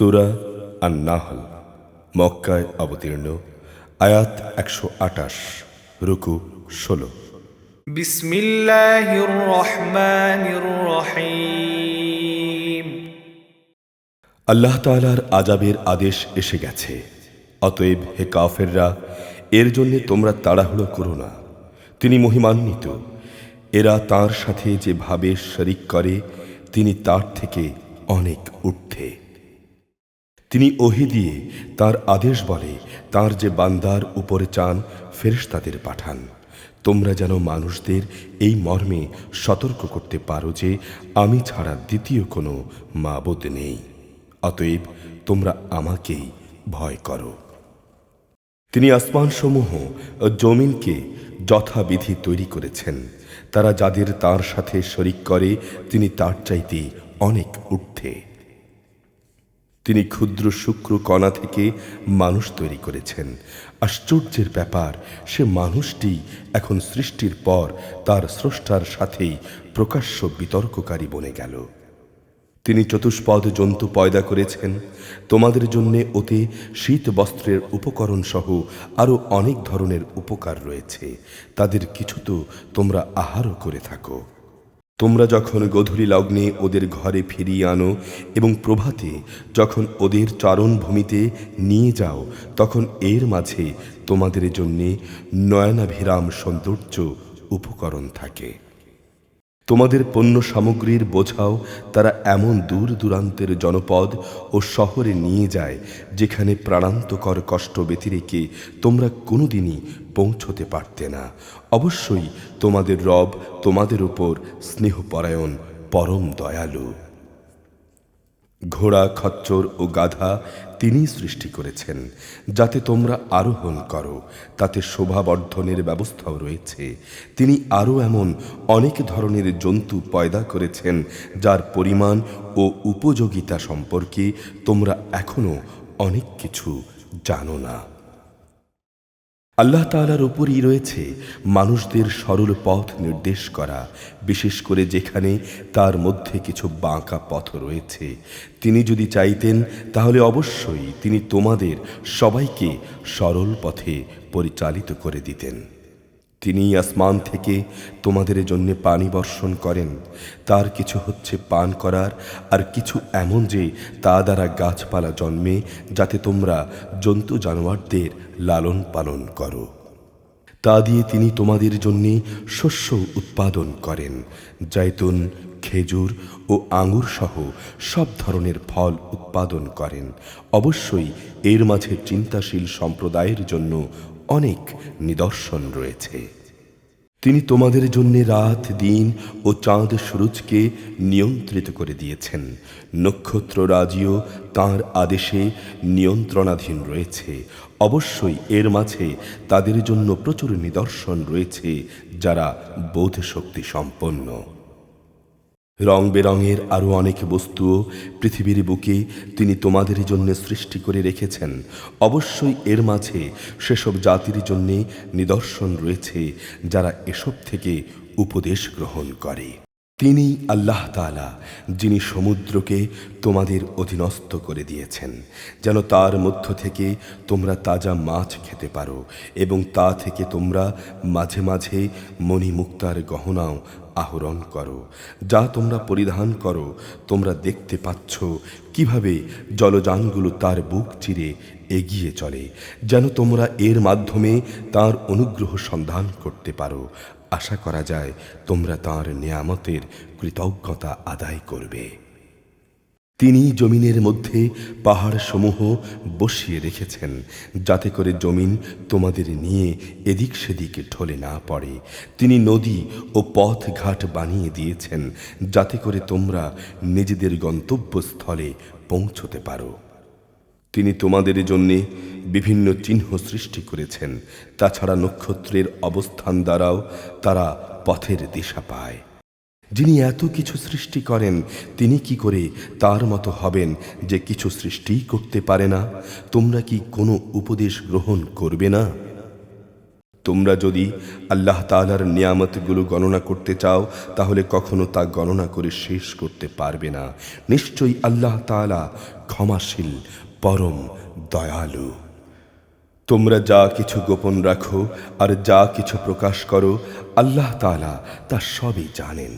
সূরা আন-নাহল মক্কায় অবতীর্ণ, আয়াত ১২৮, রুকু ১৬। বিসমিল্লাহির রহমানির রহিম। আল্লাহ তাআলার আযাবের আদেশ এসে গেছে, অতএব হে কাফেররা, এর জন্য তোমরা তাড়াহুড়ো করো না। তিনি মহিমান্বিত। এরা তার সাথে যেভাবে শরিক করে তিনি তার থেকে অনেক ঊর্ধ্বে। তিনি ওহী দিয়ে তার আদেশ বলে তার যে বান্দার উপরে চান ফেরেশতাদের পাঠান, তোমরা যেন মানুষদের এই মর্মে সতর্ক করতে পারো যে আমি ছাড়া দ্বিতীয় কোনো মাবুদ নেই, অতএব তোমরা আমাকেই ভয় করো। তিনি আসমানসমূহ ও জমিনকে যথাবিধি তৈরি করেছেন। তারা যাদের তার সাথে শরিক করে তিনি তার চাইতে অনেক ঊর্ধ্বে। তিনি ক্ষুদ্র শুক্র কণা থেকে মানুষ তৈরি করেছেন। আশ্চর্যের ব্যাপার, সে মানুষটি এখন সৃষ্টির পর তার স্রষ্টার সাথেই প্রকাশ্য বিতর্ককারী বনে গেল। তিনি চতুষ্পদ জন্তু পয়দা করেছেন। তোমাদের জন্য ওতে শীত বস্ত্রের উপকরণ সহ আরো অনেক ধরনের উপকার রয়েছে, তাদের কিছু তো তোমরা আহারও করে থাকো। তোমরা যখন গোধূলি লগ্নে ওদের ঘরে ফিরিয়ে আনো এবং প্রভাতে যখন ওদের চারণভূমিতে নিয়ে যাও, তখন এর মাঝে তোমাদের জন্যে নয়নাভিরাম সৌন্দর্য উপকরণ থাকে। তোমাদের পণ্য সামগ্রীর বোঝাও তারা এমন দূর দূরান্তের জনপদ ও শহরে নিয়ে যায় যেখানে প্রাণান্তকর কষ্ট ব্যতিরেকে তোমরা কোনোদিনই পৌঁছতে পারতে না। অবশ্যই তোমাদের রব তোমাদের উপর স্নেহপরায়ণ, পরম দয়ালু। ঘোড়া, খচ্চর ও গাধা তিনি সৃষ্টি করেছেন যাতে তোমরা আরোহণ করো, তাতে শোভাবর্ধনের ব্যবস্থাও রয়েছে। তিনি আরও এমন অনেক ধরনের জন্তু পয়দা করেছেন যার পরিমাণ ও উপযোগিতা সম্পর্কে তোমরা এখনো অনেক কিছু জানো না। আল্লাহ তাআলার উপরই রয়েছে মানুষদের সরল পথ নির্দেশ করা, বিশেষ করে যেখানে তার মধ্যে কিছু বাঁকা পথ রয়েছে। তিনি যদি চাইতেন তাহলে অবশ্যই তিনি তোমাদের সবাইকে সরল পথে পরিচালিত করে দিতেন। তিনি আসমান থেকে তোমাদের জন্য পানি বর্ষণ করেন, তার কিছু হচ্ছে পান করার, আর কিছু এমন যে তা দ্বারা গাছপালা জন্মে যাতে তোমরা জন্তু জানোয়ারদের লালন পালন করো। তা দিয়ে তিনি তোমাদের জন্য শস্য উৎপাদন করেন, জাইতুন, খেজুর ও আঙুর সহ সব ধরনের ফল উৎপাদন করেন। অবশ্যই এর মাঝে চিন্তাশীল সম্প্রদায়ের জন্য অনেক নিদর্শন রয়েছে। তিনি তোমাদের জন্য রাত, দিন ও চাঁদ সূরজকে নিয়ন্ত্রিত করে দিয়েছেন। নক্ষত্ররাজিও তাঁর আদেশে নিয়ন্ত্রণাধীন রয়েছে। অবশ্যই এর মাঝে তাদের জন্য প্রচুর নিদর্শন রয়েছে যারা বোধশক্তি সম্পন্ন। রং বেরঙের আরও অনেক বস্তুও পৃথিবীর বুকে তিনি তোমাদের জন্য সৃষ্টি করে রেখেছেন। অবশ্যই এর মাঝে সেসব জাতির জন্যে নিদর্শন রয়েছে যারা এসব থেকে উপদেশ গ্রহণ করে। তিনি আল্লাহ তাআলা যিনি সমুদ্রকে তোমাদের অধীনস্থ করে দিয়েছেন যেন তার মধ্য থেকে তোমরা তাজা মাছ খেতে পারো, এবং তা থেকে তোমরা মাঝে মাঝে মণিমুক্তার গহনাও আহরণ করো, যা তোমরা পরিধান করো। তোমরা দেখতে পাচ্ছ কিভাবে জলযানগুলো তার বুক চিরে এগিয়ে চলে, যেন তোমরা এর মাধ্যমে তার অনুগ্রহ সন্ধান করতে পারো। আশা করা যায় তোমরা তাঁর নেয়ামতের কৃতজ্ঞতা আদায় করবে। তিনি জমিনের মধ্যে পাহাড় সমূহ বসিয়ে রেখেছেন যাতে করে জমিন তোমাদের নিয়ে এদিক সেদিক ঢলে না পড়ে। তিনি নদী ও পথ ঘাট বানিয়ে দিয়েছেন যাতে করে তোমরা নিজেদের গন্তব্যস্থলে পৌঁছতে পারো। তিনি তোমাদের জন্যে বিভিন্ন চিহ্ন সৃষ্টি করেছেন। তাছাড়া নক্ষত্রের অবস্থান দ্বারাও তারা পথের দিশা পায়। যিনি এত কিছু সৃষ্টি করেন তিনি কি করে তার মতো হবেন যে কিছু সৃষ্টিই করতে পারে না? তোমরা কি কোনো উপদেশ গ্রহণ করবে না? তোমরা যদি আল্লাহ তাআলার নিয়ামতগুলো গণনা করতে চাও তাহলে কখনো তা গণনা করে শেষ করতে পারবে না। নিশ্চয়ই আল্লাহ তাআলা ক্ষমাশীল, পরম দয়ালু। তোমরা যা কিছু গোপন রাখো আর যা কিছু প্রকাশ করো, আল্লাহ তাআলা তা সবই জানেন।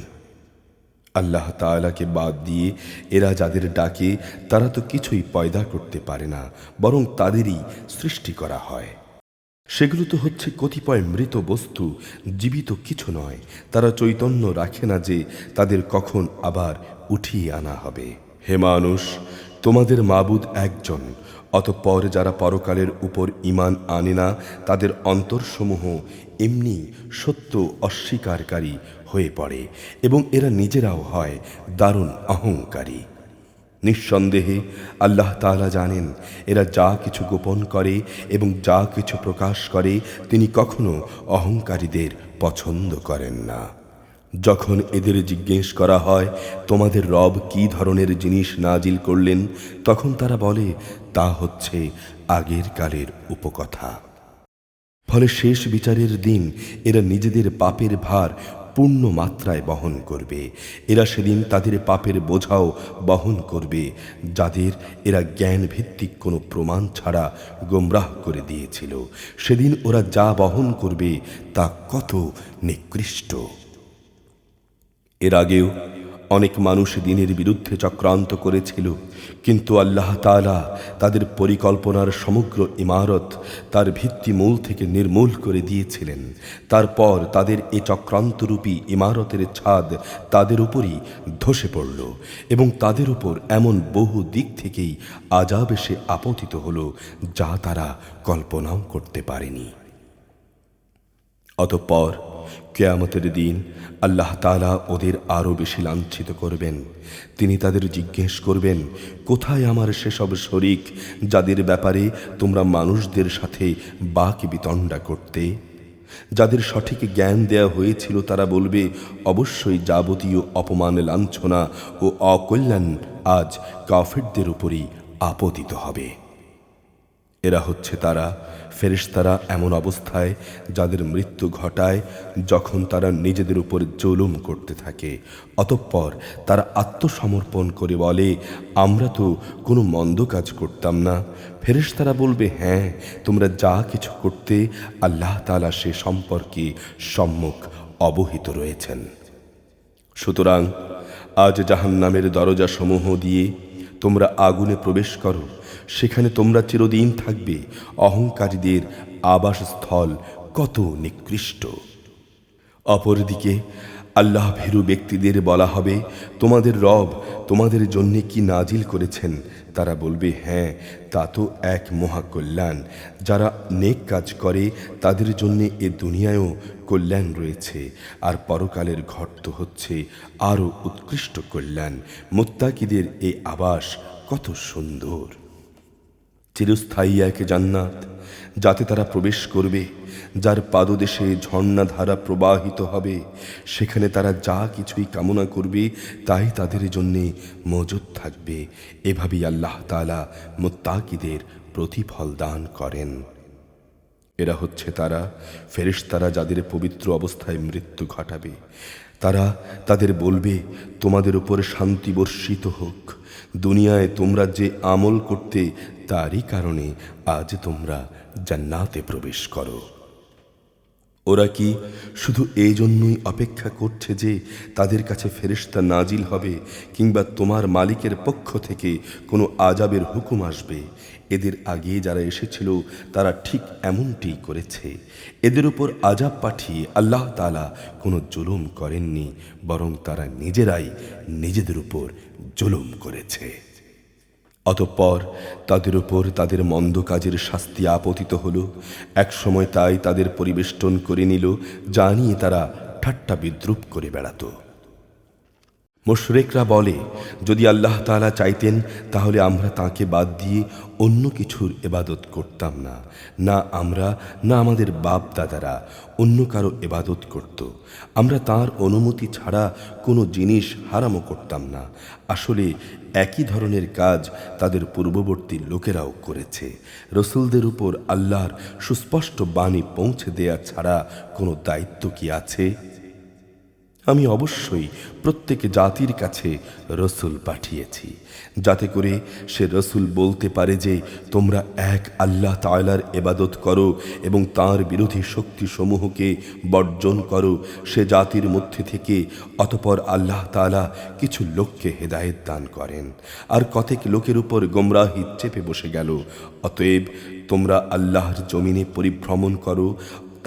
আল্লাহ তাআলাকে বাদ দিয়ে এরা যাদের ডাকে তারা তো কিছুই পয়দা করতে পারে না, বরং তাদেরই সৃষ্টি করা হয়। সেগুলো তো হচ্ছে কতিপয় মৃত বস্তু, জীবিত কিছু নয়। তারা চৈতন্য রাখে না যে তাদের কখন আবার উঠিয়ে আনা হবে। হে মানুষ, তোমাদের মাবুদ একজন। অতঃপর যারা পরকালের উপর ঈমান আনে না তাদের অন্তরসমূহ এমনি সত্য অস্বীকারী হয়ে পড়ে এবং এরা নিজেরাও হয় দারুণ অহংকারী। নিঃসন্দেহে আল্লাহ তাআলা জানেন এরা যা কিছু গোপন করে এবং যা কিছু প্রকাশ করে, তিনি কখনো অহংকারীদের পছন্দ করেন না। যখন এদের জিজ্ঞেস করা হয় তোমাদের রব কি ধরনের জিনিস নাজিল করলেন, তখন তারা বলে তা হচ্ছে আগের কালের উপকথা। ফলে শেষ বিচারের দিন এরা নিজেদের পাপের ভার পূর্ণ মাত্রায় বহন করবে। এরা সেদিন তাদের পাপের বোঝাও বহন করবে যাদের এরা জ্ঞান ভিত্তিক কোনো প্রমাণ ছাড়া গোমরাহ করে দিয়েছিল। সেদিন ওরা যা বহন করবে তা কত নিকৃষ্ট। এর আগেও অনেক মানুষ দিনের বিরুদ্ধে চক্রান্ত করেছিল, কিন্তু আল্লাহ তাআলা তাদের পরিকল্পনার সমগ্র ইমারত তার ভিত্তিমূল থেকে নির্মূল করে দিয়েছিলেন। তারপর তাদের এ চক্রান্তরূপী ইমারতের ছাদ তাদের উপরই ধসে পড়ল এবং তাদের উপর এমন বহু দিক থেকেই আযাব এসে আপতিত হল যা তারা কল্পনাও করতে পারেনি। অতঃপর কিয়ামতের দিন আল্লাহ তাআলা ওদের আরো বেশি লাঞ্ছিত করবেন। তিনি তাদের জিজ্ঞেস করবেন, কোথায় আমার সেসব শরীক যাদের ব্যাপারে তোমরা মানুষদের সাথে বাক বিতণ্ডা করতে? যাদের সঠিক জ্ঞান দেয়া হয়েছিল তারা বলবে, অবশ্যই যাবতীয় অপমান, লাঞ্ছনা ও অকল্যাণ আজ কাফিরদের উপরই আপতিত হবে। এরা হচ্ছে তারা ফেরেশতারা এমন অবস্থায় যাদের মৃত্যু ঘটায় যখন তারা নিজেদের উপর জুলুম করতে থাকে। অতঃপর তারা আত্মসমর্পণ করে বলে, আমরা তো কোনো মন্দ কাজ করতাম না। ফেরেশতারা বলবে, হ্যাঁ, তোমরা যা কিছু করতে আল্লাহ তাআলা সে সম্পর্কে সম্মুখ অবহিত রয়েছেন। সুতরাং আজ জাহান্নামের দরজা সমূহ দিয়ে তোমরা আগুনে প্রবেশ করো, সেখানে তোমরা চিরদিন থাকবে। অহংকারীদের আবাসস্থল কত নিকৃষ্ট। অপরদিকে আল্লাহ ভীরু ব্যক্তিদের বলা হবে, তোমাদের রব তোমাদের জন্য কি নাজিল করেছেন? তারা বলবে, হ্যাঁ, তা তো এক মহাকল্যাণ। যারা নেক কাজ করে তাদের জন্য এ দুনিয়ায়ও কল্যাণ রয়েছে, আর পরকালের ঘর তো হচ্ছে আরও উৎকৃষ্ট কল্যাণ। মুত্তাকিদের এই আবাস কত সুন্দর। চিরস্থায়ী এক জান্নাত যাতে তারা প্রবেশ করবে, যার পাদদেশে ঝর্ণাধারা প্রবাহিত হবে। সেখানে তারা যা কিছুই কামনা করবে তাই তাদের জন্যে মজুদ থাকবে। এভাবেই আল্লাহ তাআলা মুত্তাকিদের প্রতিফল দান করেন। এরা হচ্ছে তারা ফেরেশতারা যাদের পবিত্র অবস্থায় মৃত্যু ঘটাবে। তারা তাদের বলবে, তোমাদের উপর শান্তি বর্ষিত হোক। দুনিয়ায় তোমরা যে আমল করতে তারই কারণে আজ তোমরা জান্নাতে প্রবেশ করো। ওরা কি শুধু এই জন্যই অপেক্ষা করছে যে তাদের কাছে ফেরেশতা নাজিল হবে কিংবা তোমার মালিকের পক্ষ থেকে কোনো আযাবের হুকুম আসবে? এদের আগে যারা এসেছিল তারা ঠিক এমনটিই করেছে। এদের উপর আযাব পাঠিয়ে আল্লাহ তাআলা কোনো জুলুম করেননি, বরং তারা নিজেরাই নিজেদের উপর জুলুম করেছে। অতঃপর তাদের উপর তাদের মন্দ কাজের শাস্তি আপতিত হল। একসময় তাই তাদের পরিবেষ্টন করে নিল, যা নিয়ে তারা ঠাট্টা বিদ্রুপ করে বেড়াত। মুশরিকরা বলে, যদি আল্লাহ তাআলা চাইতেন তাহলে আমরা তাঁকে বাদ দিয়ে অন্য কিছুর ইবাদত করতাম না। না আমরা, না আমাদের বাপ দাদারা অন্য কারো ইবাদত করত। আমরা তাঁর অনুমতি ছাড়া কোনো জিনিস হারামও করতাম না। আসলে একই ধরনের কাজ তাদের পূর্ববর্তী লোকেরাও করেছে। রসুলদের উপর আল্লাহর সুস্পষ্ট বাণী পৌঁছে দেয়া ছাড়া কোনো দায়িত্ব কি আছে? আমি অবশ্যই প্রত্যেক জাতির কাছে রসুল পাঠিয়েছি, যাতে করে সে রসুল বলতে পারে যে তোমরা এক আল্লাহ তাআলার ইবাদত করো এবং তার বিরোধী শক্তিসমূহকে বর্জন করো। সে জাতির মধ্যে থেকে অতঃপর আল্লাহ তাআলা কিছু লোককে হেদায়েত দান করেন, আর কতক লোকের উপর গোমরাহি চেপে বসে গেল। অতএব তোমরা আল্লাহর জমিনে পরিভ্রমণ করো,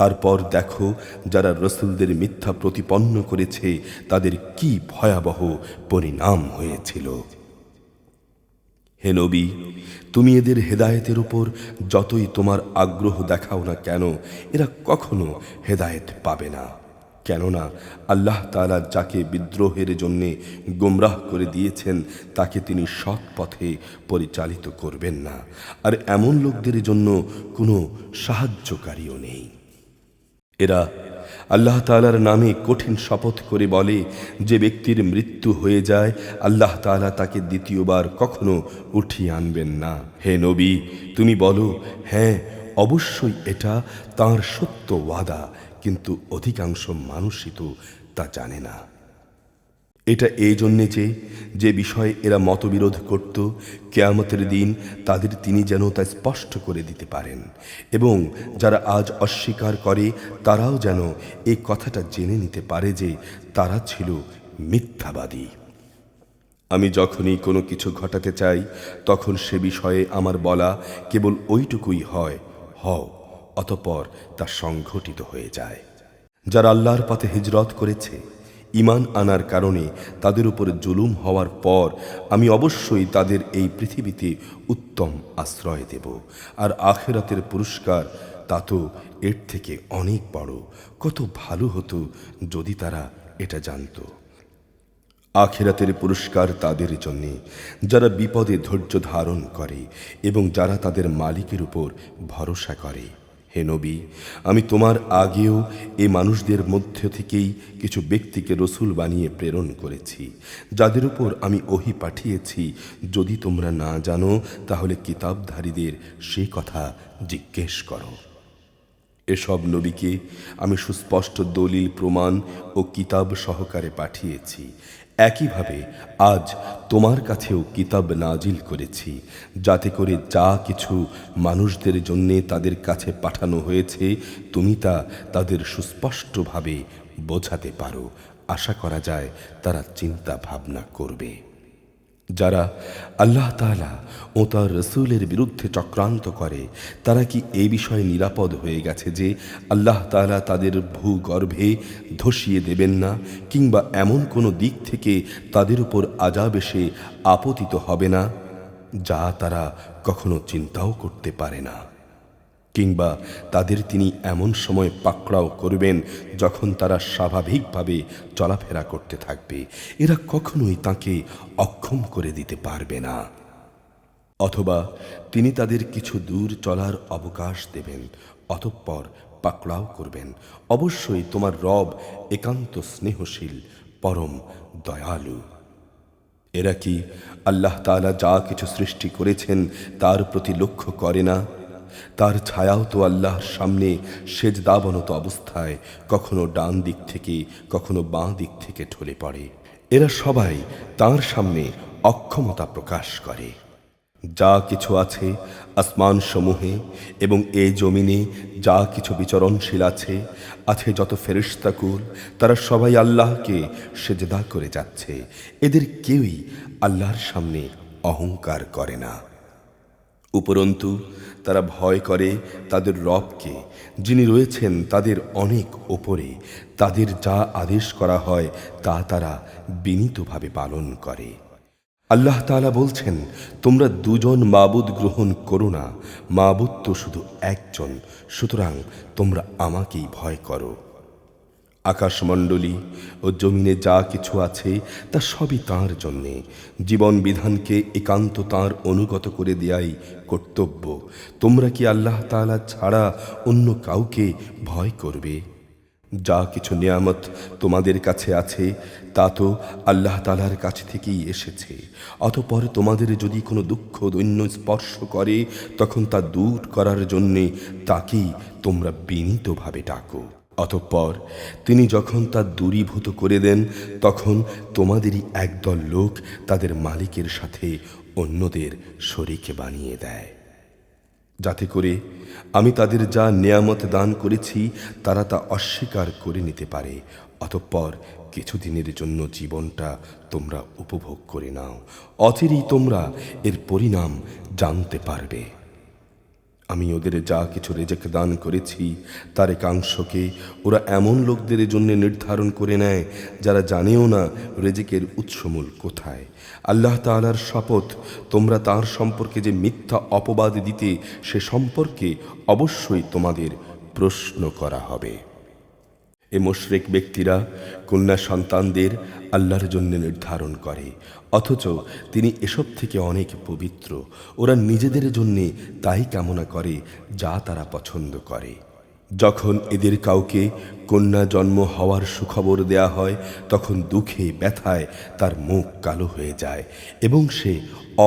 তারপর দেখো যারা রসুলদের মিথ্যা প্রতিপন্ন করেছে তাদের কি ভয়াবহ পরিণাম হয়েছিল। হে নবী, তুমি এদের হেদায়েতের উপর যতই তোমার আগ্রহ দেখাও না কেন, এরা কখনো হেদায়েত পাবে না। কেননা আল্লাহ তাআলা যাকে বিদ্রোহের জন্যে গোমরাহ করে দিয়েছেন তাকে তিনি সৎ পথে পরিচালিত করবেন না, আর এমন লোকদের জন্য কোনো সাহায্যকারীও নেই। এরা আল্লাহ তাআলার নামে কঠিন শপথ করে বলে, যে ব্যক্তির মৃত্যু হয়ে যায় আল্লাহ তাআলা তাকে দ্বিতীয়বার কখনো উঠিয়ে আনবেন না। হে নবী, তুমি বলো, হ্যাঁ অবশ্যই এটা তাঁর সত্য ওয়াদা, কিন্তু অধিকাংশ মানুষই তো তা জানে না। এটা এই জন্যে যে বিষয়ে এরা মতবিরোধ করত, কিয়ামতের দিন তাদের তিনি যেন তা স্পষ্ট করে দিতে পারেন, এবং যারা আজ অস্বীকার করে তারাও যেন এই কথাটা জেনে নিতে পারে যে তারা ছিল মিথ্যাবাদী। আমি যখনই কোনো কিছু ঘটাতে চাই তখন সে বিষয়ে আমার বলা কেবল ওইটুকুই হয়, হও, অতঃপর তা সংঘটিত হয়ে যায়। যারা আল্লাহর পথে হিজরত করেছে, ঈমান আনার কারণে তাদের উপর জুলুম হওয়ার পর আমি অবশ্যই তাদের এই পৃথিবীতে উত্তম আশ্রয় দেব, আর আখিরাতের পুরস্কার তা তো এর থেকে অনেক বড়। কত ভালো হতো যদি তারা এটা জানত। আখিরাতের পুরস্কার তাদের জন্যে যারা বিপদে ধৈর্য ধারণ করে এবং যারা তাদের মালিকের উপর ভরসা করে। হে নবী, আমি তোমার আগেও এই মানুষদের মধ্য থেকেই কিছু ব্যক্তিকে রসুল বানিয়ে প্রেরণ করেছি, যাদের উপর আমি ওহী পাঠিয়েছি। যদি তোমরা না জানো তাহলে কিতাবধারীদের সে কথা জিজ্ঞেস করো। এসব নবীকে আমি সুস্পষ্ট দলিল প্রমাণ ও কিতাব সহকারে পাঠিয়েছি। একইভাবে আজ তোমার কাছেও কিতাব নাজিল করেছি, যাতে করে যা কিছু মানুষদের জন্যে তাদের কাছে পাঠানো হয়েছে তুমি তা তাদের সুস্পষ্টভাবে বোঝাতে পারো। আশা করা যায় তারা চিন্তা ভাবনা করবে। যারা আল্লাহ তাআলা ও তার রসুলের বিরুদ্ধে চক্রান্ত করে তারা কি এই বিষয়ে নিরাপদ হয়ে গেছে যে আল্লাহ তাআলা তাদের ভূগর্ভে ধসিয়ে দেবেন না, কিংবা এমন কোনো দিক থেকে তাদের উপর আযাব এসে আপতিত হবে না যা তারা কখনো চিন্তাও করতে পারে না, কিংবা তাদের তিনি এমন সময় পাকড়াও করবেন যখন তারা স্বাভাবিকভাবে চলাফেরা করতে থাকবে। এরা কখনোই তাকে অক্ষম করে দিতে পারবে না। অথবা তিনি তাদের কিছু দূর চলার অবকাশ দেবেন, অতঃপর পাকড়াও করবেন। অবশ্যই তোমার রব একান্ত স্নেহশীল, পরম দয়ালু। এরা কি আল্লাহ তাআলা যা কিছু সৃষ্টি করেছেন তার প্রতি লক্ষ্য করে না? তার ছায়াও তো আল্লাহর সামনে সেজদাবনত অবস্থায় কখনো ডান দিক থেকে কখনো বাঁ দিক থেকে ঢলে পড়ে। এরা সবাই তার সামনে অক্ষমতা প্রকাশ করে। যা কিছু আছে আসমান সমূহে এবং এই জমিনে যা কিছু বিচরণশীল আছে যত ফেরেশতাকুল, তারা সবাই আল্লাহকে সেজদা করে যাচ্ছে। এদের কেউই আল্লাহর সামনে অহংকার করে না, উপরন্তু তারা ভয় করে তাদের রবকে, যিনি রয়েছেন তাদের অনেক ওপরে। তাদের যা আদেশ করা হয় তা তারা বিনীতভাবে পালন করে। আল্লাহ তাআলা বলছেন, তোমরা দুজন মাবুদ গ্রহণ করো না, মাবুদ তো শুধু একজন, সুতরাং তোমরা আমাকেই ভয় করো। আকাশমণ্ডলী ও জমিনে যা কিছু আছে তা সবই তাঁর জন্যে। জীবন বিধানকে একান্ত তাঁর অনুগত করে দেয়াই কর্তব্য। তোমরা কি আল্লাহ তাআলা ছাড়া অন্য কাউকে ভয় করবে? যা কিছু নিয়ামত তোমাদের কাছে আছে তা তো আল্লাহ তাআলার কাছ থেকেই এসেছে। অতঃপর তোমাদের যদি কোনো দুঃখ দৈন্য স্পর্শ করে তখন তা দূর করার জন্যে তাকেই তোমরা বিনীতভাবে ডাকো। অতঃপর তিনি যখন তা দূরীভূত করে দেন তখন তোমাদেরই একদল লোক তাদের মালিকের সাথে অন্যদের শরীক বানিয়ে দেয়, যাতে করে আমি তাদের যা নেয়ামত দান করেছি তারা তা অস্বীকার করে নিতে পারে। অতঃপর কিছুদিনের জন্য জীবনটা তোমরা উপভোগ করে নাও, অচিরেই তোমরা এর পরিণাম জানতে পারবে। আমি ওদের যা কিছু রেজেক দান করেছি তার একাংশকে ওরা এমন লোকদের জন্য নির্ধারণ করে নেয় যারা জানেও না রেজেকের উৎসমূল কোথায়। আল্লাহ তাআলার শপথ, তোমরা তার সম্পর্কে যে মিথ্যা অপবাদ দিতে সে সম্পর্কে অবশ্যই তোমাদের প্রশ্ন করা হবে। এ মুশরিক ব্যক্তিরা কন্যা সন্তানদের আল্লাহর জন্য নির্ধারণ করে, অথচ তিনি এসব থেকে অনেক পবিত্র। ওরা নিজেদের জন্য তাই কামনা করে যা তারা পছন্দ করে। যখন এদের কাউকে কন্যা জন্ম হওয়ার সুখবর দেয়া হয় তখন দুঃখে ব্যথায় তার মুখ কালো হয়ে যায় এবং সে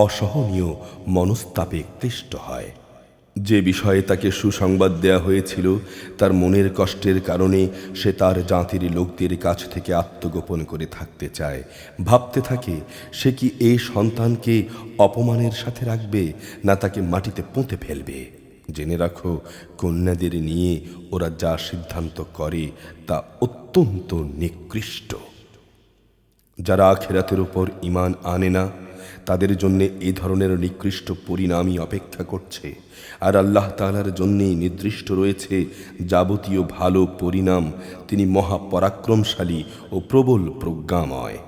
অসহনীয় মনস্তাপে ক্লিষ্ট হয়। যে বিষয়ে তাকে সুসংবাদ দেয়া হয়েছিল তার মনের কষ্টের কারণে সে তার জাতির লোকদের কাছ থেকে আত্মগোপন করে থাকতে চায়। ভাবতে থাকে সে কি এই সন্তানকে অপমানের সাথে রাখবে না তাকে মাটিতে পুঁতে ফেলবে। জেনে রাখো, কন্যাদের নিয়ে ওরা যা সিদ্ধান্ত করে তা অত্যন্ত নিকৃষ্ট। যারা আখিরাতের উপর ঈমান আনে না তাদের জন্য এই ধরনের নিকৃষ্ট পরিণামই অপেক্ষা করছে, আর আল্লাহ তাআলার জন্যেই নির্দিষ্ট রয়েছে যাবতীয় ভালো পরিণাম। তিনি মহাপরাক্রমশালী ও প্রবল প্রজ্ঞাময়।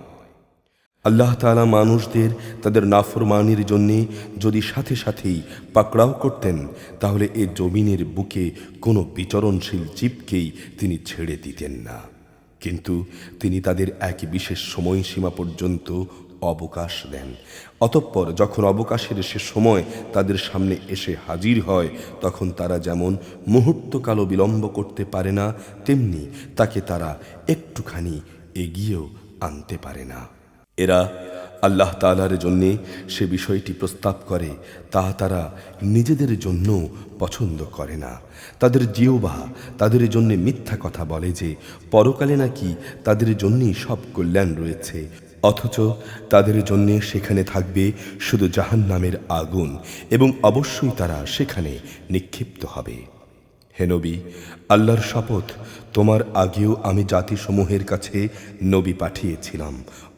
আল্লাহ তাআলা মানুষদের তাদের নাফরমানির জন্যে যদি সাথে সাথেই পাকড়াও করতেন তাহলে এ জমিনের বুকে কোনো বিচরণশীল জীবকেই তিনি ছেড়ে দিতেন না, কিন্তু তিনি তাদের এক বিশেষ সময়সীমা পর্যন্ত অবকাশ দেন। অতঃপর যখন অবকাশের সে সময় তাদের সামনে এসে হাজির হয় তখন তারা যেমন মুহূর্তকালও বিলম্ব করতে পারে না, তেমনি তাকে তারা একটুখানি এগিয়েও আনতে পারে না। এরা আল্লাহ তাআলার জন্যে সে বিষয়টি প্রস্তাব করে তা তারা নিজেদের জন্য পছন্দ করে না। তাদের জিহ্বা তাদের জন্য মিথ্যা কথা বলে যে পরকালে নাকি তাদের জন্যই সব কল্যাণ রয়েছে, অথচ তাদের জন্যে সেখানে থাকবে শুধু জাহান্নামের আগুন এবং অবশ্যই তারা সেখানে নিক্ষিপ্ত হবে। হে নবী, আল্লাহর শপথ, তোমার আগেও আমি জাতিসমূহের কাছে নবী পাঠিয়েছিলাম।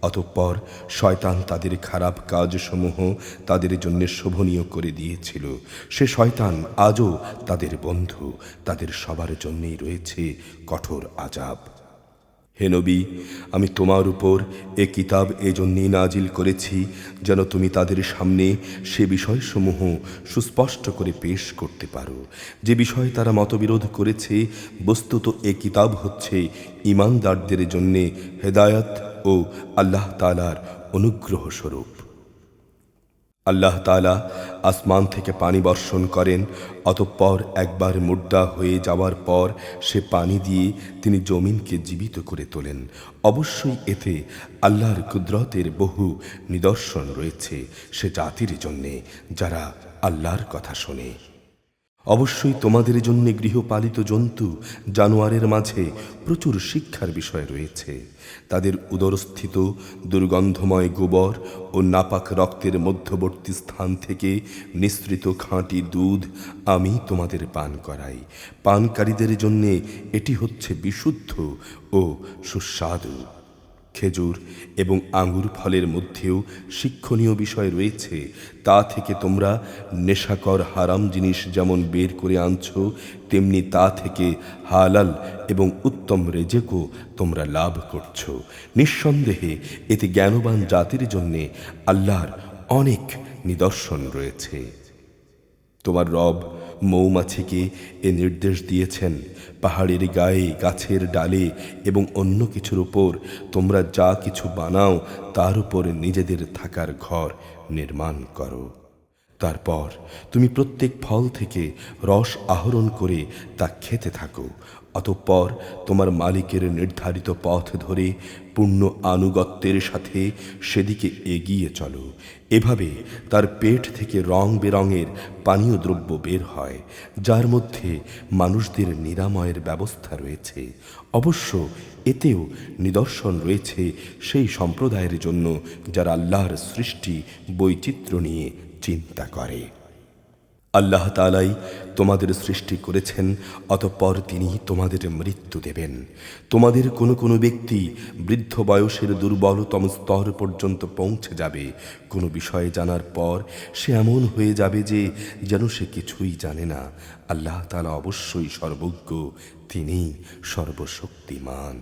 অতঃপর শয়তান তাদের খারাপ কাজসমূহ তাদের জন্য শোভনীয় করে দিয়েছিল। সে শয়তান আজও তাদের বন্ধু, তাদের সবার জন্যই রয়েছে কঠোর আযাব। হে নবী, আমি তোমার উপর এ কিতাব এজন্যই নাজিল করেছি যেন তুমি তাদের সামনে সে বিষয়সমূহ সুস্পষ্ট করে পেশ করতে পারো যে বিষয়ে তারা মতবিরোধ করেছে। বস্তুত এ কিতাব হচ্ছে ঈমানদারদের জন্যে হেদায়াত ও আল্লাহ তাআলার অনুগ্রহ স্বরূপ। আল্লাহ তাআলা আসমান থেকে পানি বর্ষণ করেন, অতঃপর একবার মুর্দা হয়ে যাওয়ার পর সে পানি দিয়ে তিনি জমিনকে জীবিত করে তোলেন। অবশ্যই এতে আল্লাহর কুদরতের বহু নিদর্শন রয়েছে সে জাতির জন্যে যারা আল্লাহর কথা শোনে। অবশ্যই তোমাদের জন্য গৃহপালিত জন্তু জানোয়ারের মাঝে প্রচুর শিক্ষার বিষয় রয়েছে। তাদের উদরস্থিত দুর্গন্ধময় গোবর ও নাপাক রক্তের মধ্যবর্তী স্থান থেকে নিঃসৃত খাঁটি দুধ আমি তোমাদের পান করাই। পানকারীদের জন্য এটি হচ্ছে বিশুদ্ধ ও সুস্বাদু। খেজুর এবং আঙ্গুর ফলের মধ্যেও শিক্ষণীয় বিষয় রয়েছে। তা থেকে তোমরা নেশাকর হারাম জিনিস যেমন বের করে আনছো, তেমনি তা থেকে হালাল এবং উত্তম রেজেকও তোমরা লাভ করছো। নিঃসন্দেহে এতে জ্ঞানবান জাতির জন্যে আল্লাহর অনেক নিদর্শন রয়েছে। তোমার রব মৌমাছিকে এ নির্দেশ দিয়েছেন, পাহাড়ের গায়ে, গাছের ডালে এবং অন্য কিছুর উপর তোমরা যা কিছু বানাও তার উপর নিজেদের থাকার ঘর নির্মাণ করো। তারপর তুমি প্রত্যেক ফল থেকে রস আহরণ করে তা খেতে থাকো। অতঃপর তোমার মালিকের নির্ধারিত পথ ধরে পূর্ণ আনুগত্যের সাথে সেদিকে এগিয়ে চলো। এভাবে তার পেট থেকে রং বেরঙের পানীয় দ্রব্য বের হয়, যার মধ্যে মানুষদের নিরাময়ের ব্যবস্থা রয়েছে। অবশ্য এতেও নিদর্শন রয়েছে সেই সম্প্রদায়ের জন্য যারা আল্লাহর সৃষ্টি বৈচিত্র্য নিয়ে চিন্তা করে। আল্লাহ তাআলাই তোমাদের সৃষ্টি করেছেন, অতঃপর তিনি তোমাদের মৃত্যু দেবেন। তোমাদের কোনো কোনো ব্যক্তি বৃদ্ধ বয়সের দুর্বলতম স্তর পর্যন্ত পৌঁছে যাবে। কোনো বিষয়ে জানার পর সে এমন হয়ে যাবে যে যেন সে কিছুই জানে না। আল্লাহ তাআলা অবশ্যই সর্বজ্ঞ, তিনি সর্বশক্তিমান।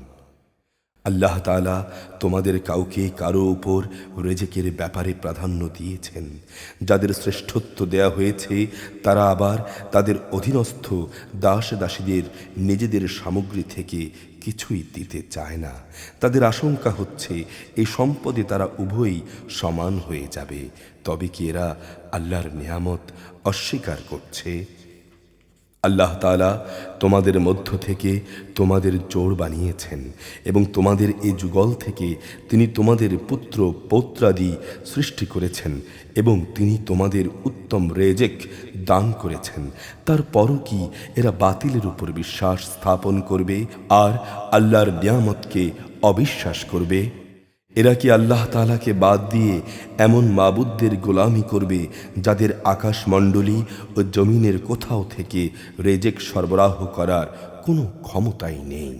আল্লাহ তাআলা তোমাদের কাউকে কারো উপর রিজিকের ব্যাপারে প্রাধান্য দিয়েছেন। যাদের শ্রেষ্ঠত্ব দেয়া হয়েছে তারা আবার তাদের অধীনস্থ দাস দাসীদের নিজেদের সামগ্রী থেকে কিছুই দিতে চায় না। তাদের আশঙ্কা হচ্ছে এই সম্পদে তারা উভয়ই সমান হয়ে যাবে। তবে কি এরা আল্লাহর নিয়ামত অস্বীকার করছে? আল্লাহ তাআলা তোমাদের মধ্য থেকে তোমাদের জোড় বানিয়েছেন এবং তোমাদের এই যুগল থেকে তিনি তোমাদের পুত্র পৌত্রাদি সৃষ্টি করেছেন এবং তিনি তোমাদের উত্তম রেজেক দান করেছেন। তারপরও কি এরা বাতিলের উপর বিশ্বাস স্থাপন করবে আর আল্লাহর নিয়ামতকে অবিশ্বাস করবে? এরা কি আল্লাহ তাআলাকে বাদ দিয়ে এমন মাবুদদের গোলামি করবে যাদের আকাশমণ্ডলী ও জমিনের কোথাও থেকে রেজেক সরবরাহ করার কোনো ক্ষমতাই নেই?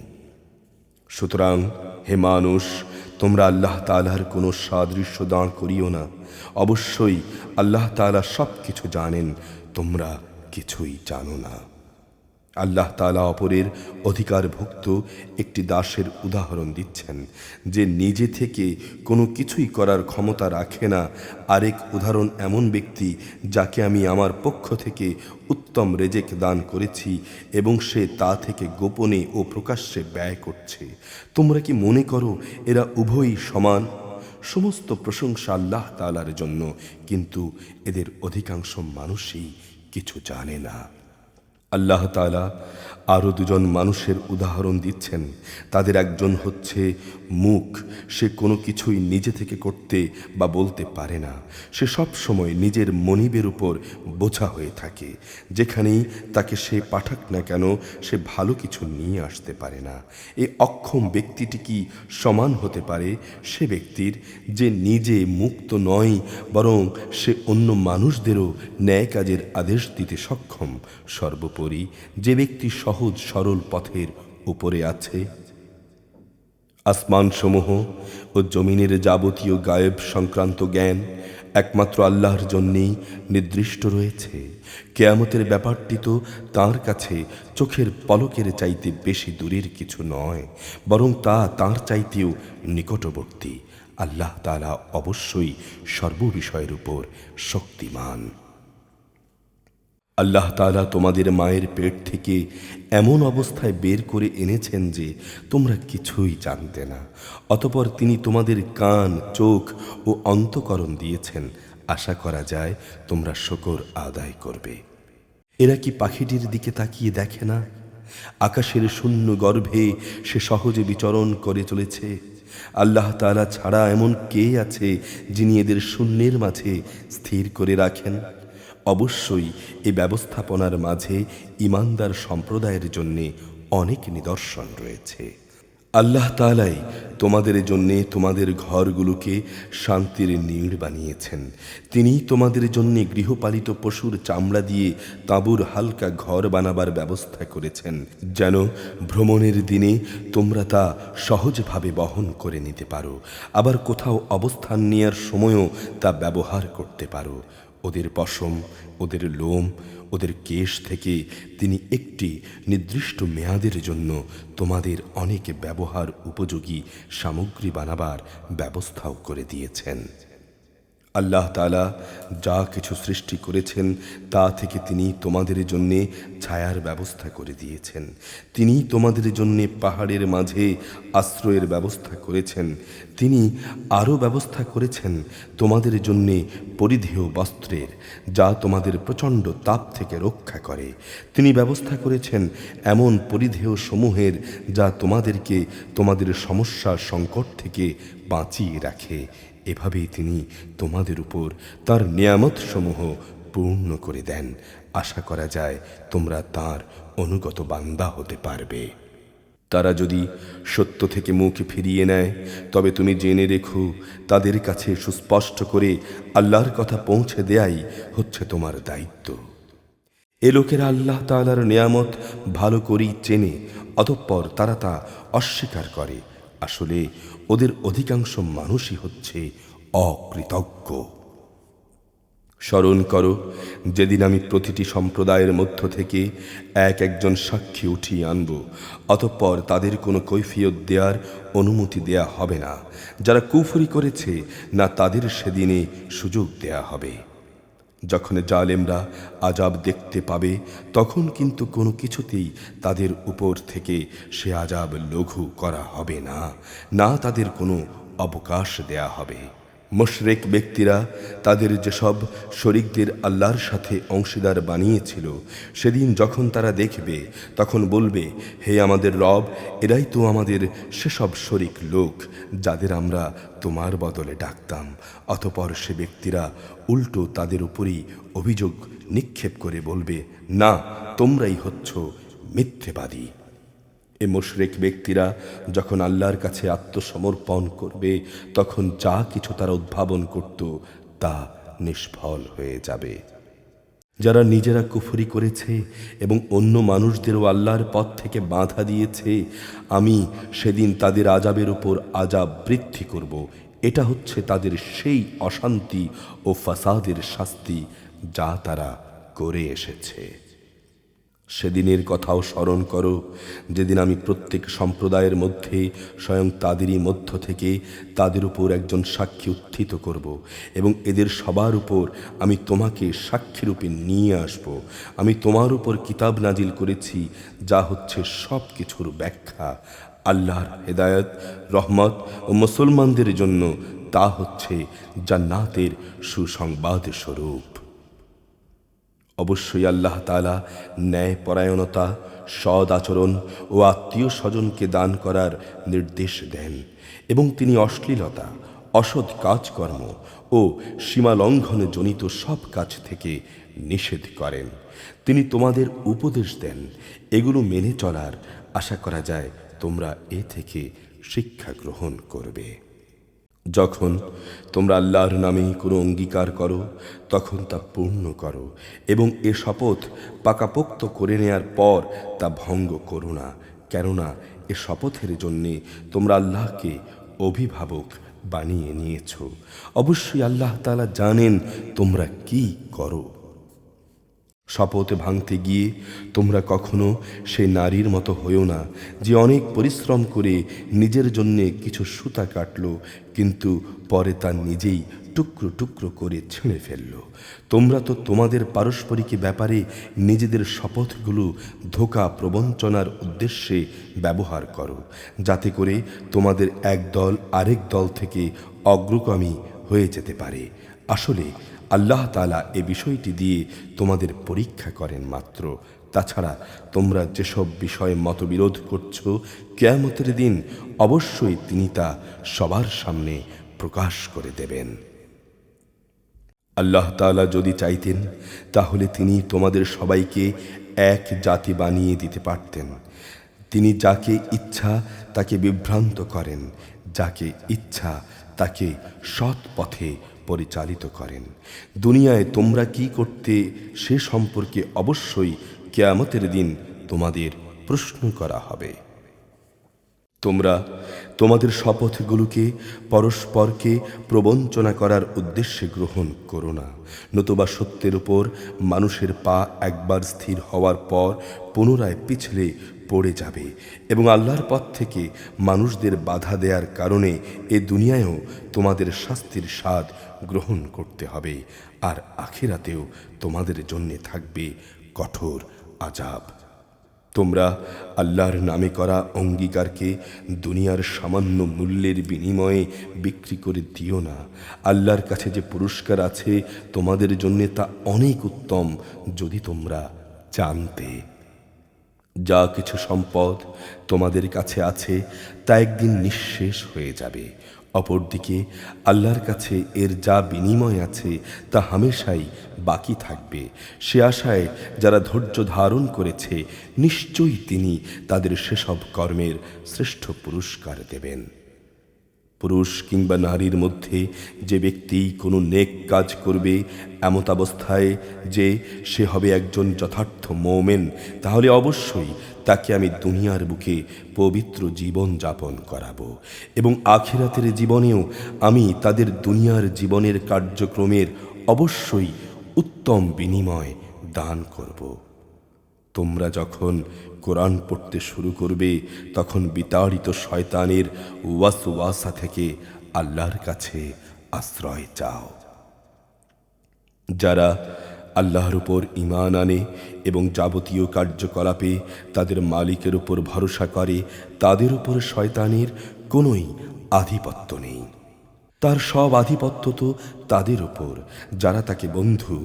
সুতরাং হে মানুষ, তোমরা আল্লাহ তাআলার কোনো সাদৃশ্য দাঁড় করিও না। অবশ্যই আল্লাহ তাআলা সব কিছু জানেন, তোমরা কিছুই জানো না। আল্লাহ তাআলা অপরের অধিকারভুক্ত একটি দাসের উদাহরণ দিচ্ছেন, যে নিজে থেকে কোনো কিছুই করার ক্ষমতা রাখে না। আরেক উদাহরণ এমন ব্যক্তি যাকে আমি আমার পক্ষ থেকে উত্তম রেজেক দান করেছি এবং সে তা থেকে গোপনে ও প্রকাশ্যে ব্যয় করছে। তোমরা কি মনে করো এরা উভয়ই সমান? সমস্ত প্রশংসা আল্লাহ তাআলার জন্য, কিন্তু এদের অধিকাংশ মানুষই কিছু জানে না। আল্লাহ তাআলা আরও দুজন মানুষের উদাহরণ দিচ্ছেন। তাদের একজন হচ্ছে মুখ, সে কোনো কিছুই নিজে থেকে করতে বা বলতে পারে না। সে সব সময় নিজের মনিবের উপর বোঝা হয়ে থাকে। যেখানেই তাকে সে পাঠাক না কেন, সে ভালো কিছু নিয়ে আসতে পারে না। এই অক্ষম ব্যক্তিটি কি সমান হতে পারে সে ব্যক্তির যে নিজে মুক্ত নয়, বরং সে অন্য মানুষদেরও ন্যায় কাজের আদেশ দিতে সক্ষম? সর্বোপরি যে ব্যক্তি সহজ সরল পথের উপরে আছে। আসমানসমূহ ও জমিনের যাবতীয় গায়েব সংক্রান্ত জ্ঞান একমাত্র আল্লাহর জন্যেই নির্দিষ্ট রয়েছে। কিয়ামতের ব্যাপারটি তো তাঁর কাছে চোখের পলকের চাইতে বেশি দূরের কিছু নয়, বরং তা তাঁর চাইতেও নিকটবর্তী। আল্লাহ তাআলা অবশ্যই সর্ববিষয়ের উপর শক্তিমান। আল্লাহ তাআলা তোমাদের মায়ের পেট থেকে এমন অবস্থায় বের করে এনেছেন যে তোমরা কিছুই জানতে না। অতঃপর তিনি তোমাদের কান, চোখ ও অন্তঃকরণ দিয়েছেন। আশা করা যায় তোমরা শুকর আদায় করবে। এরা কি পাখিটির দিকে তাকিয়ে দেখে না? আকাশের শূন্য গর্ভে সে সহজে বিচরণ করে চলেছে। আল্লাহ তাআলা ছাড়া এমন কে আছে যিনি এদের শূন্যের মাঝে স্থির করে রাখেন? অবশ্যই এই ব্যবস্থাপনার মাঝে ঈমানদার সম্প্রদায়ের জন্যে অনেক নিদর্শন রয়েছে। আল্লাহ তাআলাই তোমাদের জন্যে তোমাদের ঘরগুলোকে শান্তির নীড় বানিয়েছেন। তিনি তোমাদের জন্যে গৃহপালিত পশুর চামড়া দিয়ে তাঁবুর হালকা ঘর বানাবার ব্যবস্থা করেছেন, যেন ভ্রমণের দিনে তোমরা তা সহজভাবে বহন করে নিতে পারো, আবার কোথাও অবস্থান নেয়ার সময়ও তা ব্যবহার করতে পারো। ওদের পশম, ওদের লোম, ওদের কেশ থেকে তিনি একটি নির্দিষ্ট মেয়াদের জন্য তোমাদের অনেক ব্যবহার উপযোগী সামগ্রী বানাবার ব্যবস্থাও করে দিয়েছেন। আল্লাহ তাআলা যা কিছু সৃষ্টি করেছেন তা থেকে তিনি তোমাদের জন্য ছায়ার ব্যবস্থা করে দিয়েছেন। তিনি তোমাদের জন্য পাহাড়ের মাঝে আশ্রয়ের ব্যবস্থা করেছেন। তিনি আরও ব্যবস্থা করেছেন তোমাদের জন্য পরিধেয় বস্ত্রের, যা তোমাদের প্রচণ্ড তাপ থেকে রক্ষা করে। তিনি ব্যবস্থা করেছেন এমন পরিধেয় সমূহের যা তোমাদেরকে তোমাদের সমস্যা সংকট থেকে বাঁচিয়ে রাখে। এভাবেই তিনি তোমাদের উপর তার নিয়ামত সমূহ পূর্ণ করে দেন। আশা করা যায় তোমরা তার অনুগত বান্দা হতে পারবে। তারা যদি সত্য থেকে মুখ ফিরিয়ে নেয় তবে তুমি জেনে রেখো তাদের কাছে সুস্পষ্ট করে আল্লাহর কথা পৌঁছে দেয়াই হচ্ছে তোমার দায়িত্ব। এ লোকেরা আল্লাহ তাআলার নিয়ামত ভালো করেই চেনে, অতঃপর তারা তা অস্বীকার করে। আসলে ওদের অধিকাংশ মানুষই হচ্ছে অকৃতজ্ঞ। স্মরণ করো যেদিন আমি প্রতিটি সম্প্রদায়ের মধ্য থেকে একজন সাক্ষী উঠিয়ে আনব, অতঃপর তাদের কোনো কৈফিয়ত দেওয়ার অনুমতি দেয়া হবে না। যারা কুফরি করেছে না তাদের সেদিনে সুযোগ দেয়া হবে। যখন জালেমরা আযাব দেখতে পাবে তখন কিন্তু কোনো কিছুতেই তাদের উপর থেকে সে আযাব লঘু করা হবে না, না তাদের কোনো অবকাশ দেয়া হবে। মুশরিক ব্যক্তিরা তাদের যেসব শরীকদের আল্লাহর সাথে অংশীদার বানিয়েছিল, সেদিন যখন তারা দেখবে তখন বলবে, হে আমাদের রব, এরাই তো আমাদের সেসব শরীক লোক যাদের আমরা তোমার বদলে ডাকতাম। অতঃপর সে ব্যক্তিরা উল্টো তাদের উপরই অভিযোগ নিক্ষেপ করে বলবে, না, তোমরাই হচ্ছ মিথ্যেবাদী। এ মুশরিক ব্যক্তিরা যখন আল্লাহর কাছে আত্মসমর্পণ করবে তখন যা কিছু তারা উদ্ভাবন করত তা নিষ্ফল হয়ে যাবে। যারা নিজেরা কুফরি করেছে এবং অন্য মানুষদেরও আল্লাহর পথ থেকে বাধা দিয়েছে, আমি সেদিন তাদের আযাবের উপর আযাব বৃদ্ধি করব। এটা হচ্ছে তাদের সেই অশান্তি ও ফাসাদের শাস্তি যা তারা করে এসেছে। সেদিনের কথাও স্মরণ করো যেদিন আমি প্রত্যেক সম্প্রদায়ের মধ্যে স্বয়ং তাদেরই মধ্য থেকে তাদের উপর একজন সাক্ষী উত্থিত করব এবং এদের সবার উপর আমি তোমাকে সাক্ষীরূপে নিয়ে আসব। আমি তোমার উপর কিতাব নাজিল করেছি যা হচ্ছে সব কিছুর ব্যাখ্যা। আল্লাহর হেদায়েত, রহমত ও মুসলমানদের জন্য তা হচ্ছে জান্নাতের সুসংবাদ স্বরূপ। অবশ্যই আল্লাহ তাআলা ন্যায়পরায়ণতা, সৎ আচরণ ও আত্মীয় স্বজনকে দান করার নির্দেশ দেন এবং তিনি অশ্লীলতা, অসৎ কাজকর্ম ও সীমালঙ্ঘনে জনিত সব কাজ থেকে নিষেধ করেন। তিনি তোমাদের উপদেশ দেন এগুলো মেনে চলার। আশা করা যায় তোমরা এ থেকে শিক্ষা গ্রহণ করবে। যখন তোমরা আল্লাহর নামে কোনো অঙ্গীকার করো তখন তা পূর্ণ করো এবং এ শপথ পাকাপোক্ত করে নেয়ার পর তা ভঙ্গ করো না, কেননা এ শপথের জন্যে তোমরা আল্লাহকে অভিভাবক বানিয়ে নিয়েছ। অবশ্যই আল্লাহ তাআলা জানেন তোমরা কি করো। শপথ ভাঙতে গিয়ে তোমরা কখনো সেই নারীর মতো হইও না যে অনেক পরিশ্রম করে নিজের জন্যে কিছু সুতা কাটল কিন্তু পরে তা নিজেই টুকরো টুকরো করে ছিঁড়ে ফেলল। তোমরা তো তোমাদের পারস্পরিক ব্যাপারে নিজেদের শপথগুলো ধোঁকা প্রবঞ্চনার উদ্দেশ্যে ব্যবহার করো, যাতে করে তোমাদের এক দল আরেক দল থেকে অগ্রগামী হয়ে যেতে পারে। আসলে আল্লাহ তাআলা এ বিষয়টি দিয়ে তোমাদের পরীক্ষা করেন মাত্র। তাছাড়া তোমরা যেসব বিষয়ে মতবিরোধ করছো, কিয়ামতের দিন অবশ্যই তিনি তা সবার সামনে প্রকাশ করে দেবেন। আল্লাহ তাআলা যদি চাইতেন তাহলে তিনি তোমাদের সবাইকে এক জাতি বানিয়ে দিতে পারতেন। তিনি যাকে ইচ্ছা তাকে বিভ্রান্ত করেন, যাকে ইচ্ছা তাকে সৎ পথে পরিচালিত করেন। দুনিয়ায় তোমরা কি করতে সে সম্পর্কে অবশ্যই কিয়ামতের দিন তোমাদের প্রশ্ন করা হবে। তোমরা তোমাদের শপথগুলোকে পরস্পরকে প্রবঞ্চনা করার উদ্দেশ্যে গ্রহণ করো না, নতুবা সত্যের উপর মানুষের পা একবার স্থির হওয়ার পর পুনরায় পিছলে পড়ে যাবে এবং আল্লাহর পথ থেকে মানুষদের বাধা দেওয়ার কারণে এ দুনিয়ায়ও তোমাদের শাস্তির স্বাদ গ্রহণ করতে হবে, আর আখিরাতেও তোমাদের জন্যে থাকবে কঠোর আযাব। তোমরা আল্লাহর নামে করা অঙ্গীকারকে দুনিয়ার সামান্য মূল্যের বিনিময়ে বিক্রি করে দিও না। আল্লাহর কাছে যে পুরস্কার আছে তোমাদের জন্যে তা অনেক উত্তম, যদি তোমরা জানতে। যা কিছু সম্পদ তোমাদের কাছে আছে তা একদিন নিঃশেষ হয়ে যাবে, অপরদিকে আল্লাহর কাছে এর যা বিনিময় আছে তা হামেশাই বাকি থাকবে। সে আশায় যারা ধৈর্য ধারণ করেছে, নিশ্চয়ই তিনি তাদের সেসব কর্মের শ্রেষ্ঠ পুরস্কার দেবেন। পুরুষ কিংবা নারীর মধ্যে যে ব্যক্তি কোনো নেক কাজ করবে এমতাবস্থায় যে সে হবে একজন যথার্থ মোমেন, তাহলে অবশ্যই তাকে আমি দুনিয়ার বুকে পবিত্র জীবন যাপন করাবো এবং আখিরাতের জীবনেও আমি তাদের দুনিয়ার জীবনের কার্যক্রমের অবশ্যই উত্তম বিনিময় দান করব। তোমরা যখন কোরআন পড়তে শুরু করবে তখন বিতাড়িত শয়তানের ওয়াসওয়াসা থেকে আল্লাহর কাছে আশ্রয় চাও। যারা আল্লাহর উপর ঈমান আনে এবং যাবতীয় কার্যকলাপে তাদের মালিকের উপর ভরসা করে, তাদের উপর শয়তানের কোনোই আধিপত্য নেই। তার সব আধিপত্য তো তাদের উপর যারা তাকে বন্ধু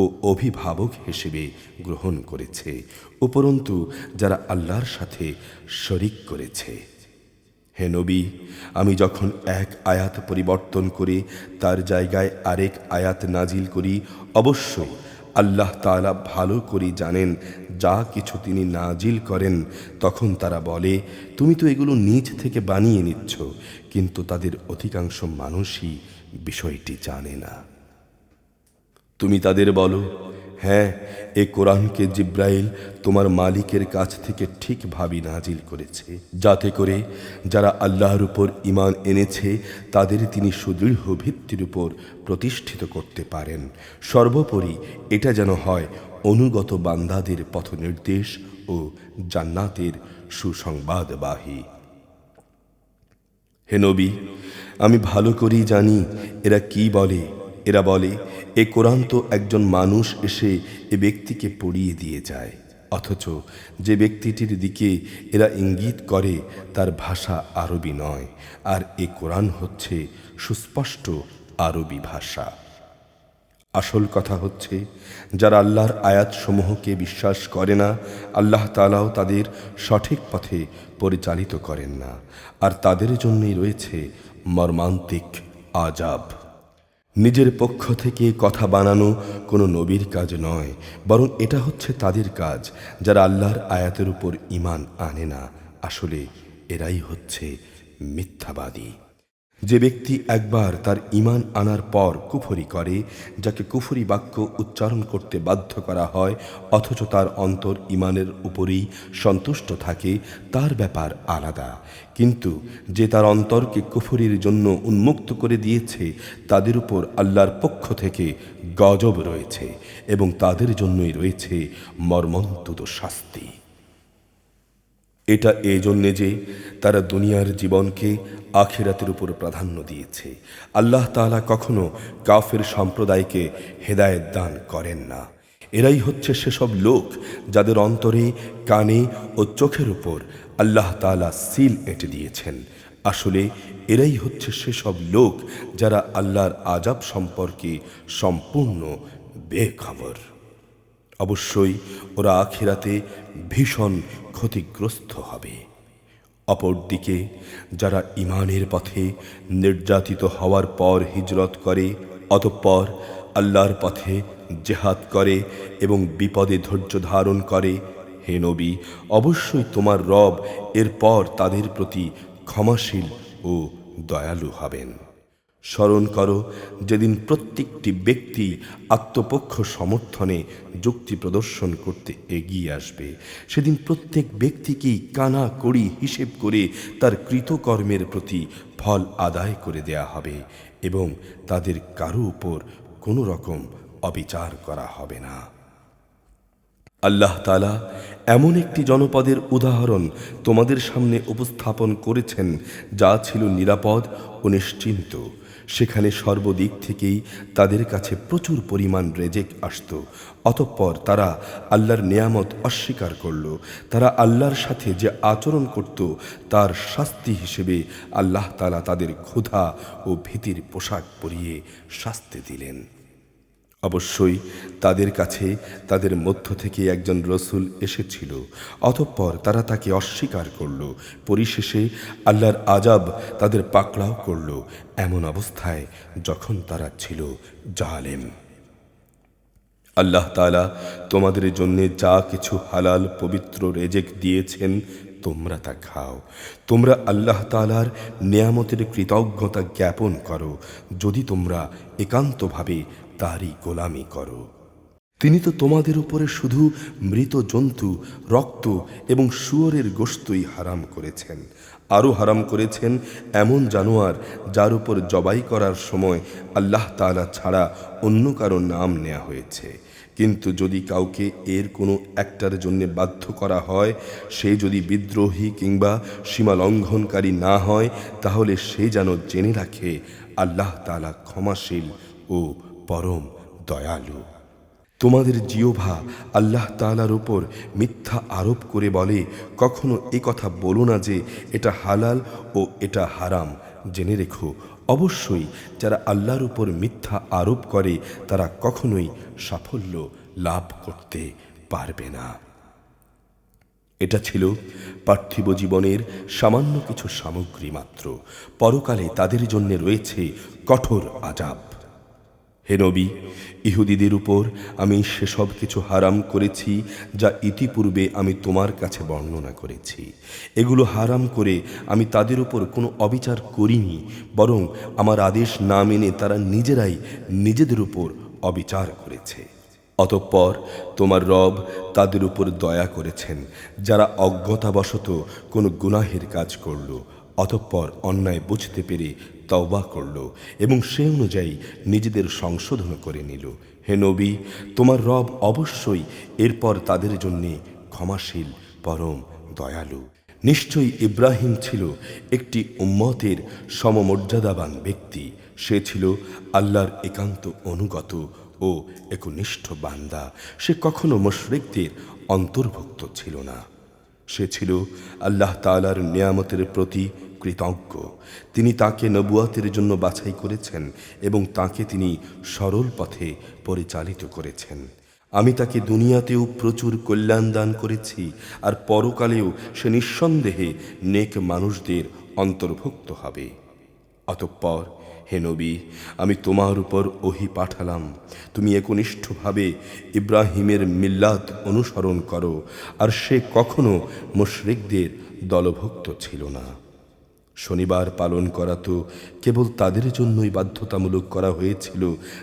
ও অভিভাবক হিসেবে গ্রহণ করেছে, উপরন্তু যারা আল্লাহর সাথে শরিক করেছে। হে নবী, আমি যখন এক আয়াত পরিবর্তন করে তার জায়গায় আরেক আয়াত নাজিল করি, অবশ্যই আল্লাহ তাআলা ভালো করে জানেন যা কিছু তিনি নাজিল করেন। তখন তারা বলে, তুমি তো এগুলো নিজ থেকে বানিয়ে নিচ্ছ, কিন্তু তাদের অধিকাংশ মানুষই বিষয়টি জানে না। তুমি তাদের বলো, হ্যাঁ, এ কোরআনকে জিব্রাইল তোমার মালিকের কাছ থেকে ঠিকভাবে নাজিল করেছে, যাতে করে যারা আল্লাহর উপর ঈমান এনেছে তাদের তিনি সুদৃঢ় ভিত্তির উপর প্রতিষ্ঠিত করতে পারেন। সর্বোপরি এটা যেন হয় অনুগত বান্দাদের পথনির্দেশ ও জান্নাতের সুসংবাদবাহী। হে নবী, আমি ভালো করেই জানি এরা কি বলে। এরা বলে, এ কোরআন তো একজন মানুষ এসে এ ব্যক্তিকে পড়িয়ে দিয়ে যায়, অথচ যে ব্যক্তিটির দিকে এরা ইঙ্গিত করে তার ভাষা আরবি নয়, আর এ কোরআন হচ্ছে সুস্পষ্ট আরবি ভাষা। আসল কথা হচ্ছে, যারা আল্লাহর আয়াতসমূহকে বিশ্বাস করে না, আল্লাহ তাআলাও তাদের সঠিক পথে পরিচালিত করেন না, আর তাদের জন্যই রয়েছে মর্মান্তিক আযাব। নিজের পক্ষ থেকে কথা বানানো কোনো নবীর কাজ নয়, বরং এটা হচ্ছে তাদের কাজ যারা আল্লাহর আয়াতের উপর ঈমান আনে না। আসলে এরাই হচ্ছে মিথ্যাবাদী। যে ব্যক্তি একবার তার ঈমান আনার পর কুফরি করে, যাকে কুফরি বাক্য উচ্চারণ করতে বাধ্য করা হয়, অথচ তার অন্তর ঈমানের উপরেই সন্তুষ্ট থাকে, তার ব্যাপার আলাদা। কিন্তু যে তার অন্তরকে কুফরির জন্য উন্মুক্ত করে দিয়েছে, তাদের উপর আল্লাহর পক্ষ থেকে গজব রয়েছে এবং তাদের জন্যই রয়েছে মর্মন্তুদ শাস্তি। এটা এই জন্যে যে তারা দুনিয়ার জীবনকে আখিরাতের উপর প্রাধান্য দিয়েছে। আল্লাহ তাআলা কখনো কাফের সম্প্রদায়কে হেদায়েত দান করেন না। এরাই হচ্ছে সেসব লোক যাদের অন্তরে, কানে ও চোখের উপর আল্লাহ তাআলা সিল এঁটে দিয়েছেন। আসলে এরাই হচ্ছে সেসব লোক যারা আল্লাহর আযাব সম্পর্কে সম্পূর্ণ বেখবর। অবশ্যই ওরা আখিরাতে ভীষণ ক্ষতিগ্রস্ত হবে। অপরদিকে যারা ঈমানের পথে নির্যাতিত হওয়ার পর হিজরত করে, অতঃপর আল্লাহর পথে জিহাদ করে এবং বিপদে ধৈর্য ধারণ করে, হে নবী, অবশ্যই তোমার রব এরপর তাদের প্রতি ক্ষমাশীল ও দয়ালু হবেন। স্মরণ করো যেদিন প্রত্যেকটি ব্যক্তি আত্মপক্ষ সমর্থনে যুক্তি প্রদর্শন করতে এগিয়ে আসবে। সেদিন প্রত্যেক ব্যক্তিকেই কানা কড়ি হিসেব করে তার কৃতকর্মের প্রতি ফল আদায় করে দেয়া হবে এবং তাদের কারো উপর কোনো রকম অবিচার করা হবে না। আল্লাহ তাআলা এমন একটি জনপদের উদাহরণ তোমাদের সামনে উপস্থাপন করেছেন যা ছিল নিরাপদ ও নিশ্চিন্ত। সেখানে সর্বদিক থেকেই তাদের কাছে প্রচুর পরিমাণ রেজেক আসত। অতঃপর তারা আল্লাহর নেয়ামত অস্বীকার করল। তারা আল্লাহর সাথে যে আচরণ করত তার শাস্তি হিসেবে আল্লাহ তাআলা তাদের ক্ষুধা ও ভীতির পোশাক পরিয়ে শাস্তি দিলেন। অবশ্যই তাদের কাছে তাদের মধ্য থেকে একজন রসূল এসেছিল, অতঃপর তারা তাকে অস্বীকার করল। পরিশেষে আল্লাহর আযাব তাদের পাকড়াও করল, এমন অবস্থায় যখন তারা ছিল জালেম। আল্লাহ তাআলা তোমাদের জন্য যা কিছু হালাল পবিত্র রেজেক দিয়েছেন তোমরা তা খাও। তোমরা আল্লাহ তাআলার নেয়ামতের কৃতজ্ঞতা জ্ঞাপন করো যদি তোমরা একান্তভাবে তারই গোলামি করো। তিনি তো তোমাদের উপরে শুধু মৃত জন্তু, রক্ত এবং শুয়োরের গোশতই হারাম করেছেন। আরও হারাম করেছেন এমন জানোয়ার যার উপর জবাই করার সময় আল্লাহ তাআলা ছাড়া অন্য কারো নাম নেওয়া হয়েছে। কিন্তু যদি কাউকে এর কোনো একটার জন্য বাধ্য করা হয়, সে যদি বিদ্রোহী কিংবা সীমা লঙ্ঘনকারী না হয়, তাহলে সে যেন জেনে রাখে আল্লাহ তাআলা ক্ষমাশীল ও পরম দয়ালু। তোমাদের জিহ্বা আল্লাহ তাআলার উপর মিথ্যা আরোপ করে বলে, কখনো এ কথা বলো না যে এটা হালাল ও এটা হারাম। জেনে রেখো, অবশ্যই যারা আল্লাহর উপর মিথ্যা আরোপ করে তারা কখনোই সাফল্য লাভ করতে পারবে না। এটা ছিল পার্থিব জীবনের সামান্য কিছু সামগ্রী মাত্র। পরকালে তাদের জন্য রয়েছে কঠোর আযাব। হে নবী, ইহুদিদের উপর আমি সেসব কিছু হারাম করেছি যা ইতিপূর্বে আমি তোমার কাছে বর্ণনা করেছি। এগুলো হারাম করে আমি তাদের উপর কোনো অবিচার করিনি, বরং আমার আদেশ না মেনে তারা নিজেরাই নিজেদের উপর অবিচার করেছে। অতঃপর তোমার রব তাদের উপর দয়া করেছেন যারা অজ্ঞতাবশত কোনো গুনাহের কাজ করল, অতঃপর অন্যায় বুঝতে পেরে তওবা করল এবং সে অনুযায়ী নিজেদের সংশোধন করে নিল। হে নবী, তোমার রব অবশ্যই এরপর তাদের জন্যে ক্ষমাশীল, পরম দয়ালু। নিশ্চয়ই ইব্রাহিম ছিল একটি উম্মতের সমমর্যাদাবান ব্যক্তি। সে ছিল আল্লাহর একান্ত অনুগত ও একনিষ্ঠ বান্দা। সে কখনো মুশরিকদের অন্তর্ভুক্ত ছিল না। সে ছিল আল্লাহ তাআলার নেয়ামতের প্রতি কৃতজ্ঞ। তিনি তাকে নবুয়াতের জন্য বাছাই করেছেন এবং তাকে তিনি সরল পথে পরিচালিত করেছেন। আমি তাকে দুনিয়াতেও প্রচুর কল্যাণ দান করেছি, আর পরকালেও সে নিঃসন্দেহে নেক মানুষদের অন্তর্ভুক্ত হবে। অতঃপর হে নবী, আমি তোমার উপর ওহী পাঠালাম, তুমি একনিষ্ঠভাবে ইব্রাহিমের মিল্লাত অনুসরণ করো, আর সে কখনো মুশরিকদের দলভুক্ত ছিল না। শনিবার পালন করা তো কেবল তাদের জন্যই বাধ্যতামূলক করা হয়েছিল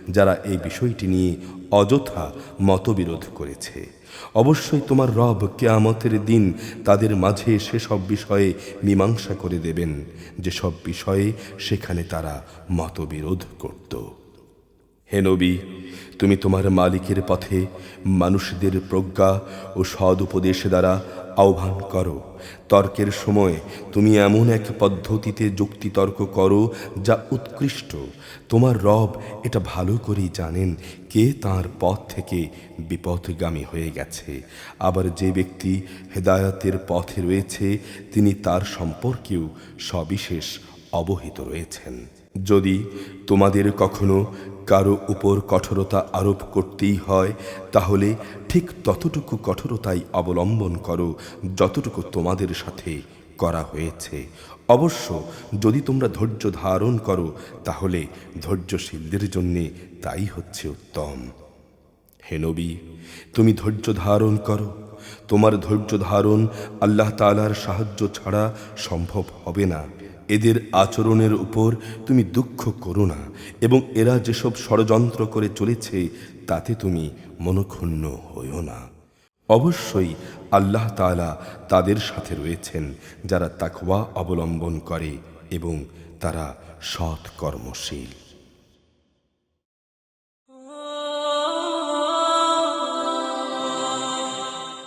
যারা এই বিষয়টি নিয়ে অযথা মতবিরোধ করেছে। অবশ্যই তোমার রব কিয়ামতের দিন তাদের মাঝে সেসব বিষয়ে মীমাংসা করে দেবেন যেসব বিষয়ে সেখানে তারা মতবিরোধ করত। হে নবী, তুমি তোমার মালিকের পথে মানুষদের প্রজ্ঞা ও সদ উপদেশ দ্বারা আহ্বান করো। তর্কের সময় তুমি এমন এক পদ্ধতিতে যুক্তিতর্ক করো যা উৎকৃষ্ট। তোমার রব এটা ভালো করেই জানেন কে তার পথ থেকে বিপথগামী হয়ে গেছে। আবার যে ব্যক্তি হেদায়েতের পথে রয়েছে তিনি তার সম্পর্কেও সবিশেষ অবহিত রয়েছেন। যদি তোমাদের কখনো কারো উপর কঠোরতা আরোপ করতেই হয়, তাহলে ঠিক ততটুকু কঠোরতাই অবলম্বন করো যতটুকু তোমাদের সাথে করা হয়েছে। অবশ্য যদি তোমরা ধৈর্য ধারণ করো তাহলে ধৈর্যশীলদের জন্যে তাই হচ্ছে উত্তম। হে নবী, তুমি ধৈর্য ধারণ করো। তোমার ধৈর্য ধারণ আল্লাহ তাআলার সাহায্য ছাড়া সম্ভব হবে না। এদের আচরণের উপর তুমি দুঃখ করো না, এবং এরা যেসব ষড়যন্ত্র করে চলেছে তাতে তুমি মনক্ষুণ্ণ হইও না। অবশ্যই আল্লাহ তাআলা তাদের সাথে রয়েছেন যারা তাকওয়া অবলম্বন করে এবং তারা সৎ কর্মশীল।